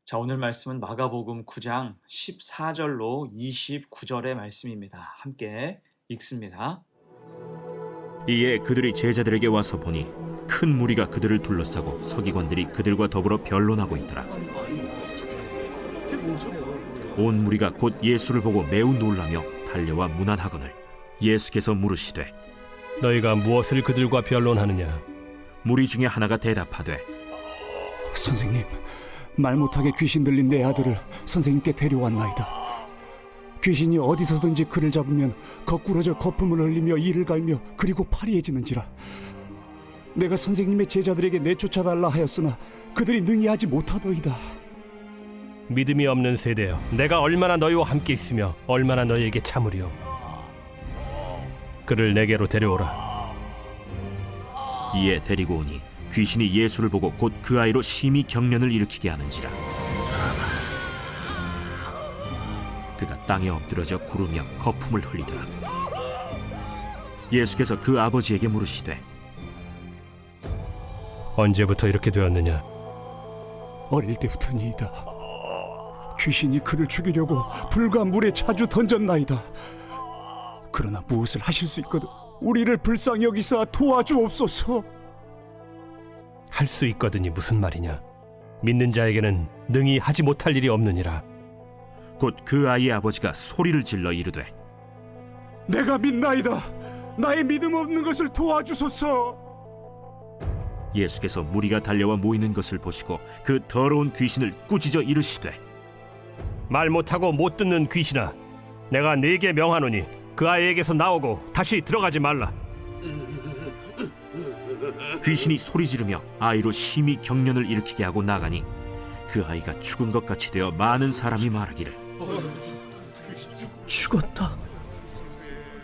자, 오늘 말씀은 마가복음 9장 14절로 29절의 말씀입니다. 함께 읽습니다. 이에 그들이 제자들에게 와서 보니 큰 무리가 그들을 둘러싸고 서기관들이 그들과 더불어 변론하고 있더라. 온 무리가 곧 예수를 보고 매우 놀라며 달려와 문안하거늘 예수께서 물으시되 너희가 무엇을 그들과 변론하느냐? 무리 중에 하나가 대답하되 선생님, 말 못하게 귀신 들린 내 아들을 선생님께 데려왔나이다. 귀신이 어디서든지 그를 잡으면 거꾸러져 거품을 흘리며 이를 갈며 그리고 파리해지는지라. 내가 선생님의 제자들에게 내쫓아달라 하였으나 그들이 능히 하지 못하더이다. 믿음이 없는 세대여, 내가 얼마나 너희와 함께 있으며 얼마나 너희에게 참으리요. 그를 내게로 데려오라. 이에 데리고 오니 귀신이 예수를 보고 곧 그 아이로 심히 경련을 일으키게 하는지라. 그가 땅에 엎드러져 구르며 거품을 흘리더라. 예수께서 그 아버지에게 물으시되 언제부터 이렇게 되었느냐? 어릴 때부터니이다. 귀신이 그를 죽이려고 불과 물에 자주 던졌나이다. 그러나 무엇을 하실 수 있거든 우리를 불쌍히 여기사 도와주옵소서. 할 수 있거든이 무슨 말이냐? 믿는 자에게는 능히 하지 못할 일이 없느니라. 곧 그 아이의 아버지가 소리를 질러 이르되 내가 믿나이다. 나의 믿음 없는 것을 도와주소서. 예수께서 무리가 달려와 모이는 것을 보시고 그 더러운 귀신을 꾸짖어 이르시되 말 못하고 못 듣는 귀신아, 내가 네게 명하노니 그 아이에게서 나오고 다시 들어가지 말라. 귀신이 소리 지르며 아이로 심히 경련을 일으키게 하고 나가니 그 아이가 죽은 것 같이 되어 많은 사람이 말하기를 죽었다.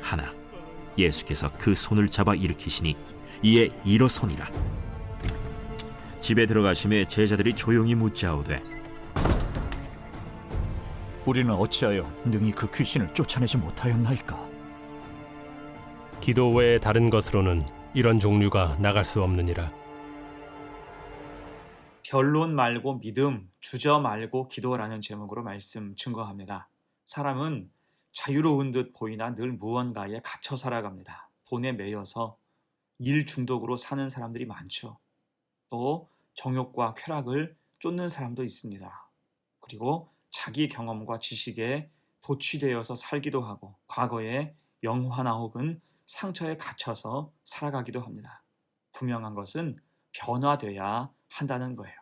하나 예수께서 그 손을 잡아 일으키시니 이에 일어서니라. 집에 들어가심에 제자들이 조용히 묻자오되 우리는 어찌하여 능히 그 귀신을 쫓아내지 못하였나이까? 기도 외에 다른 것으로는 이런 종류가 나갈 수 없느니라. 변론 말고 믿음, 주저 말고 기도라는 제목으로 말씀 증거합니다. 사람은 자유로운 듯 보이나 늘 무언가에 갇혀 살아갑니다. 돈에 매여서 일 중독으로 사는 사람들이 많죠. 또 정욕과 쾌락을 쫓는 사람도 있습니다. 그리고 자기 경험과 지식에 도취되어서 살기도 하고 과거의 영화나 혹은 상처에 갇혀서 살아가기도 합니다. 분명한 것은 변화돼야 한다는 거예요.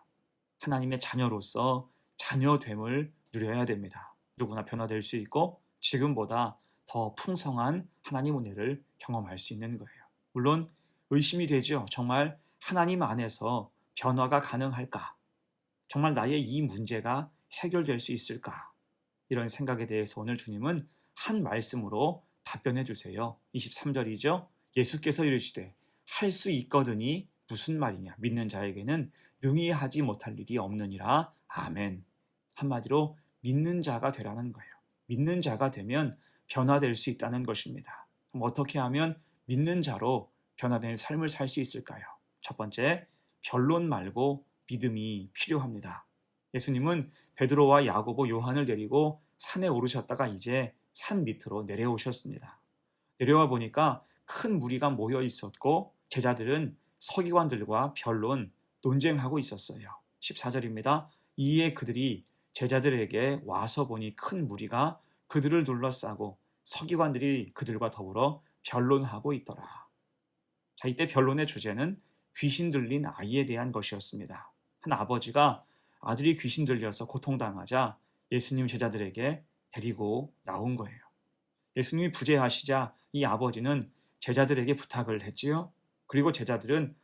하나님의 자녀로서 자녀됨을 누려야 됩니다. 누구나 변화될 수 있고 지금보다 더 풍성한 하나님 은혜를 경험할 수 있는 거예요. 물론 의심이 되죠. 정말 하나님 안에서 변화가 가능할까? 정말 나의 이 문제가 해결될 수 있을까? 이런 생각에 대해서 오늘 주님은 한 말씀으로 답변해 주세요. 23절이죠. 예수께서 이르시되 할 수 있거든이 무슨 말이냐? 믿는 자에게는 능히 하지 못할 일이 없느니라. 아멘. 한마디로 믿는 자가 되라는 거예요. 믿는 자가 되면 변화될 수 있다는 것입니다. 그럼 어떻게 하면 믿는 자로 변화된 삶을 살 수 있을까요? 첫 번째, 변론 말고 믿음이 필요합니다. 예수님은 베드로와 야고보, 요한을 데리고 산에 오르셨다가 이제 산 밑으로 내려오셨습니다. 내려와 보니까 큰 무리가 모여 있었고 제자들은 서기관들과 변론, 논쟁하고 있었어요. 14절입니다. 이에 그들이 제자들에게 와서 보니 큰 무리가 그들을 둘러싸고 서기관들이 그들과 더불어 변론하고 있더라. 자, 이때 변론의 주제는 귀신 들린 아이에 대한 것이었습니다. 한 아버지가 아들이 귀신 들려서 고통당하자 예수님 제자들에게 데리고 나온 거예요. 예수님이 부재하시자 이 아버지는 제자들에게 부탁을 했지요. 그리고 제자들은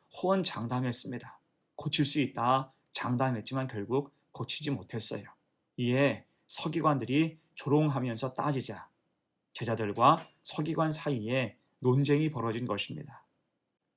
호언장담했습니다. 고칠 수 있다 장담했지만 결국 고치지 못했어요. 이에 서기관들이 조롱하면서 따지자 제자들과 서기관 사이에 논쟁이 벌어진 것입니다.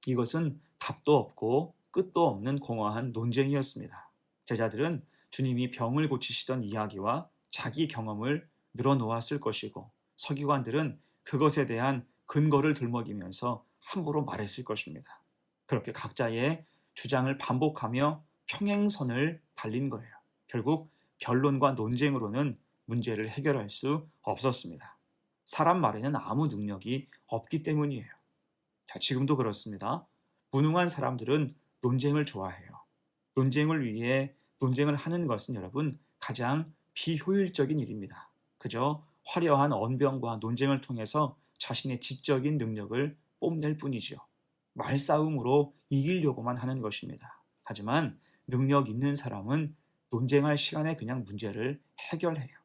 이것은 답도 없고 끝도 없는 공허한 논쟁이었습니다. 제자들은 주님이 병을 고치시던 이야기와 자기 경험을 늘어놓았을 것이고 서기관들은 그것에 대한 근거를 들먹이면서 함부로 말했을 것입니다. 그렇게 각자의 주장을 반복하며 평행선을 달린 거예요. 결국 변론과 논쟁으로는 문제를 해결할 수 없었습니다. 사람 말에는 아무 능력이 없기 때문이에요. 자, 지금도 그렇습니다. 무능한 사람들은 논쟁을 좋아해요. 논쟁을 위해 논쟁을 하는 것은 여러분 가장 비효율적인 일입니다. 그저 화려한 언변과 논쟁을 통해서 자신의 지적인 능력을 뽐낼 뿐이죠. 말싸움으로 이기려고만 하는 것입니다. 하지만 능력 있는 사람은 논쟁할 시간에 그냥 문제를 해결해요.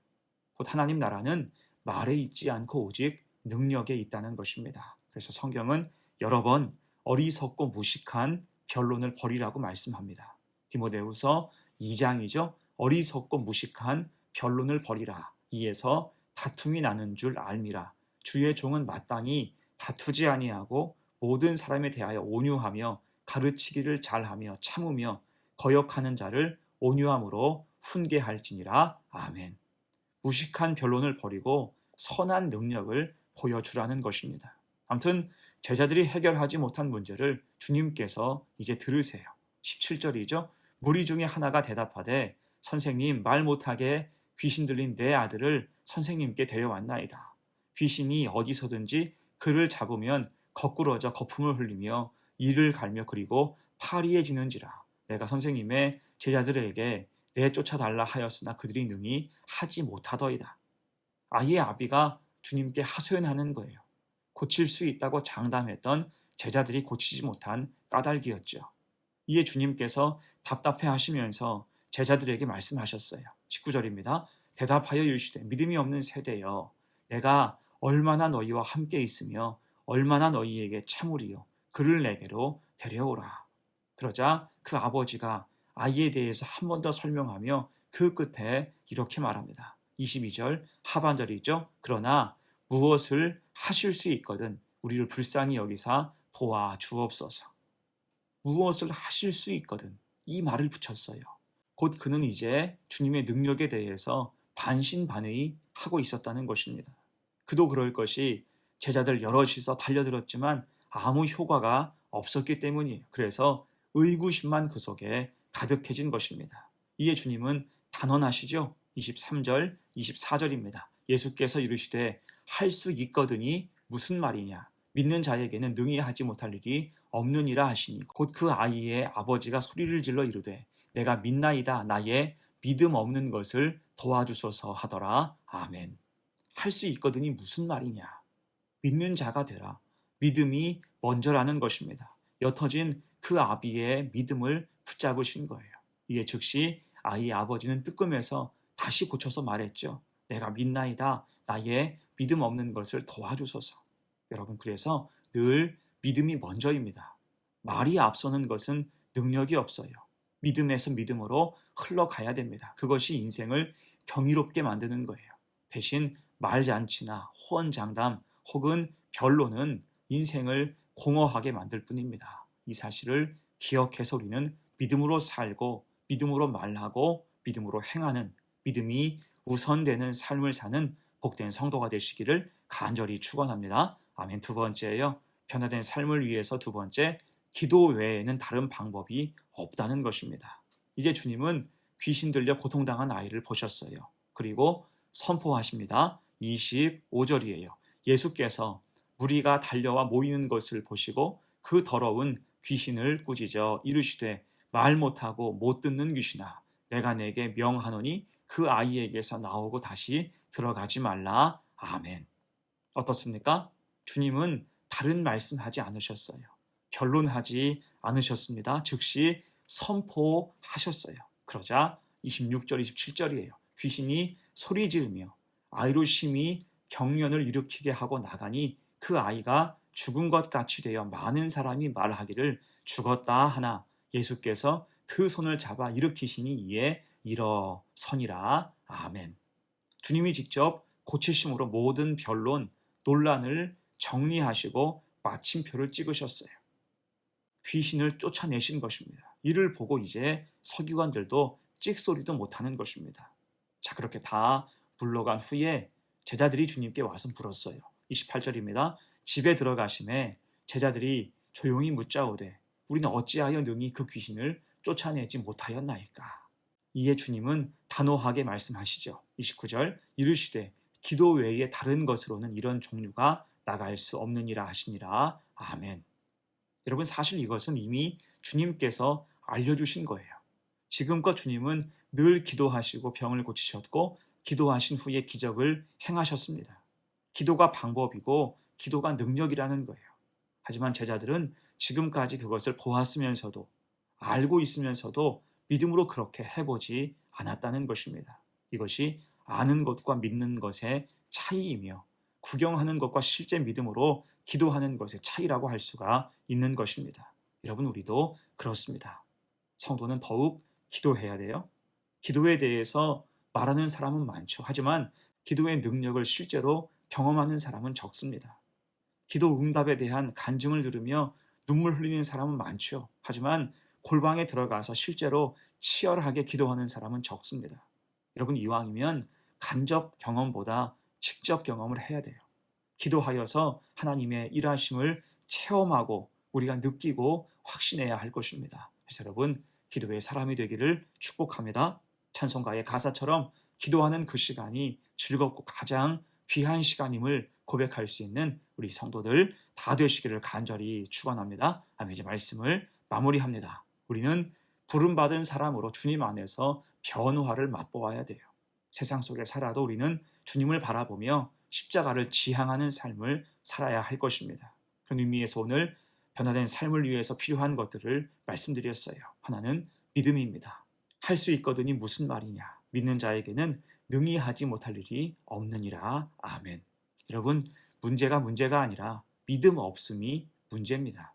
곧 하나님 나라는 말에 있지 않고 오직 능력에 있다는 것입니다. 그래서 성경은 여러 번 어리석고 무식한 변론을 버리라고 말씀합니다. 디모데후서 2장이죠. 어리석고 무식한 변론을 버리라. 이에서 다툼이 나는 줄 알미라. 주의 종은 마땅히 다투지 아니하고 모든 사람에 대하여 온유하며 가르치기를 잘하며 참으며 거역하는 자를 온유함으로 훈계할지니라. 아멘. 무식한 변론을 버리고 선한 능력을 보여주라는 것입니다. 아무튼 제자들이 해결하지 못한 문제를 주님께서 이제 들으세요. 17절이죠. 무리 중에 하나가 대답하되 선생님, 말 못하게 귀신 들린 내 아들을 선생님께 데려왔나이다. 귀신이 어디서든지 그를 잡으면 거꾸러져 거품을 흘리며 이를 갈며 그리고 파리해지는지라. 내가 선생님의 제자들에게 내쫓아달라 하였으나 그들이 능히 하지 못하더이다. 아이의 아비가 주님께 하소연하는 거예요. 고칠 수 있다고 장담했던 제자들이 고치지 못한 까닭이었죠. 이에 주님께서 답답해 하시면서 제자들에게 말씀하셨어요. 19절입니다. 대답하여 이르시되 믿음이 없는 세대여, 내가 얼마나 너희와 함께 있으며 얼마나 너희에게 참으리요. 그를 내게로 데려오라. 그러자 그 아버지가 아이에 대해서 한 번 더 설명하며 그 끝에 이렇게 말합니다. 22절 하반절이죠. 그러나 무엇을 하실 수 있거든 우리를 불쌍히 여기사 도와주옵소서. 무엇을 하실 수 있거든 이 말을 붙였어요. 곧 그는 이제 주님의 능력에 대해서 반신반의하고 있었다는 것입니다. 그도 그럴 것이 제자들 여럿이서 달려들었지만 아무 효과가 없었기 때문이에요. 그래서 의구심만 그 속에 가득해진 것입니다. 이에 주님은 단언하시죠. 23절, 24절입니다. 예수께서 이르시되 할 수 있거든이 무슨 말이냐. 믿는 자에게는 능히 하지 못할 일이 없느니라 하시니 곧 그 아이의 아버지가 소리를 질러 이르되 내가 믿나이다. 나의 믿음 없는 것을 도와주소서 하더라. 아멘. 할 수 있거든이 무슨 말이냐. 믿는 자가 되라. 믿음이 먼저라는 것입니다. 옅어진 그 아비의 믿음을 붙잡으신 거예요. 이에 즉시 아이의 아버지는 뜨끔해서 다시 고쳐서 말했죠. 내가 믿나이다. 나의 믿음 없는 것을 도와주소서. 여러분, 그래서 늘 믿음이 먼저입니다. 말이 앞서는 것은 능력이 없어요. 믿음에서 믿음으로 흘러가야 됩니다. 그것이 인생을 경이롭게 만드는 거예요. 대신 말잔치나 호언장담 혹은 변론은 인생을 공허하게 만들 뿐입니다. 이 사실을 기억해서 우리는 믿음으로 살고 믿음으로 말하고 믿음으로 행하는 믿음이 우선되는 삶을 사는 복된 성도가 되시기를 간절히 축원합니다. 아멘. 두 번째요. 변화된 삶을 위해서 두 번째, 기도 외에는 다른 방법이 없다는 것입니다. 이제 주님은 귀신 들려 고통당한 아이를 보셨어요. 그리고 선포하십니다. 25절이에요. 예수께서 무리가 달려와 모이는 것을 보시고 그 더러운 귀신을 꾸짖어 이르시되 말 못하고 못 듣는 귀신아, 내가 내게 명하노니 그 아이에게서 나오고 다시 들어가지 말라. 아멘. 어떻습니까? 주님은 다른 말씀하지 않으셨어요. 변론하지 않으셨습니다. 즉시 선포하셨어요. 그러자 26절, 27절이에요. 귀신이 소리 지으며 아이로 심히 경련을 일으키게 하고 나가니 그 아이가 죽은 것 같이 되어 많은 사람이 말하기를 죽었다 하나 예수께서 그 손을 잡아 일으키시니 이에 일어서니라. 아멘. 주님이 직접 고치심으로 모든 변론, 논란을 정리하시고 마침표를 찍으셨어요. 귀신을 쫓아내신 것입니다. 이를 보고 이제 서기관들도 찍소리도 못하는 것입니다. 자, 그렇게 다 물러간 후에 제자들이 주님께 와서 물었어요. 28절입니다. 집에 들어가심에 제자들이 조용히 묻자오되 우리는 어찌하여 능히 그 귀신을 쫓아내지 못하였나이까. 이에 주님은 단호하게 말씀하시죠. 29절 이르시되 기도 외에 다른 것으로는 이런 종류가 나갈 수 없느니라 하시니라. 아멘. 여러분 사실 이것은 이미 주님께서 알려주신 거예요. 지금껏 주님은 늘 기도하시고 병을 고치셨고 기도하신 후에 기적을 행하셨습니다. 기도가 방법이고 기도가 능력이라는 거예요. 하지만 제자들은 지금까지 그것을 보았으면서도 알고 있으면서도 믿음으로 그렇게 해보지 않았다는 것입니다. 이것이 아는 것과 믿는 것의 차이이며 구경하는 것과 실제 믿음으로 기도하는 것의 차이라고 할 수가 있는 것입니다. 여러분 우리도 그렇습니다. 성도는 더욱 기도해야 돼요. 기도에 대해서 말하는 사람은 많죠. 하지만 기도의 능력을 실제로 경험하는 사람은 적습니다. 기도 응답에 대한 간증을 들으며 눈물 흘리는 사람은 많죠. 하지만 골방에 들어가서 실제로 치열하게 기도하는 사람은 적습니다. 여러분 이왕이면 간접 경험보다 직접 경험을 해야 돼요. 기도하여서 하나님의 일하심을 체험하고 우리가 느끼고 확신해야 할 것입니다. 그래서 여러분 기도의 사람이 되기를 축복합니다. 찬송가의 가사처럼 기도하는 그 시간이 즐겁고 가장 귀한 시간임을 고백할 수 있는 우리 성도들 다 되시기를 간절히 축원합니다. 아멘. 이제 말씀을 마무리합니다. 우리는 부름받은 사람으로 주님 안에서 변화를 맛보아야 돼요. 세상 속에 살아도 우리는 주님을 바라보며 십자가를 지향하는 삶을 살아야 할 것입니다. 그런 의미에서 오늘 변화된 삶을 위해서 필요한 것들을 말씀드렸어요. 하나는 믿음입니다. 할 수 있거든이 무슨 말이냐. 믿는 자에게는 능히 하지 못할 일이 없느니라. 아멘. 여러분 문제가 아니라 믿음 없음이 문제입니다.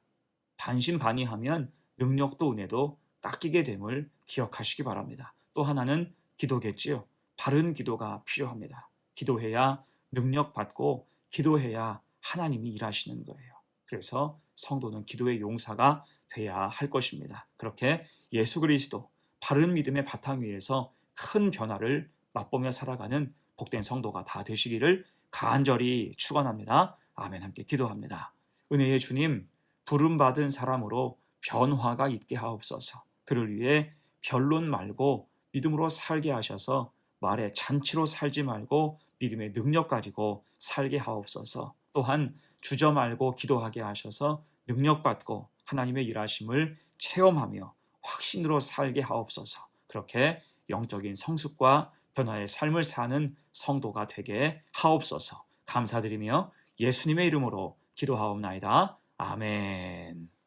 반신반의하면 능력도 은혜도 깎이게 됨을 기억하시기 바랍니다. 또 하나는 기도겠지요. 바른 기도가 필요합니다. 기도해야 능력 받고 기도해야 하나님이 일하시는 거예요. 그래서 성도는 기도의 용사가 돼야 할 것입니다. 그렇게 예수 그리스도 바른 믿음의 바탕 위에서 큰 변화를 맛보며 살아가는 복된 성도가 다 되시기를 간절히 축원합니다. 아멘. 함께 기도합니다. 은혜의 주님, 부름받은 사람으로 변화가 있게 하옵소서. 그를 위해 변론 말고 믿음으로 살게 하셔서 말에 잔치로 살지 말고 믿음의 능력 가지고 살게 하옵소서. 또한 주저 말고 기도하게 하셔서 능력 받고 하나님의 일하심을 체험하며 확신으로 살게 하옵소서. 그렇게 영적인 성숙과 변화의 삶을 사는 성도가 되게 하옵소서. 감사드리며 예수님의 이름으로 기도하옵나이다. 아멘.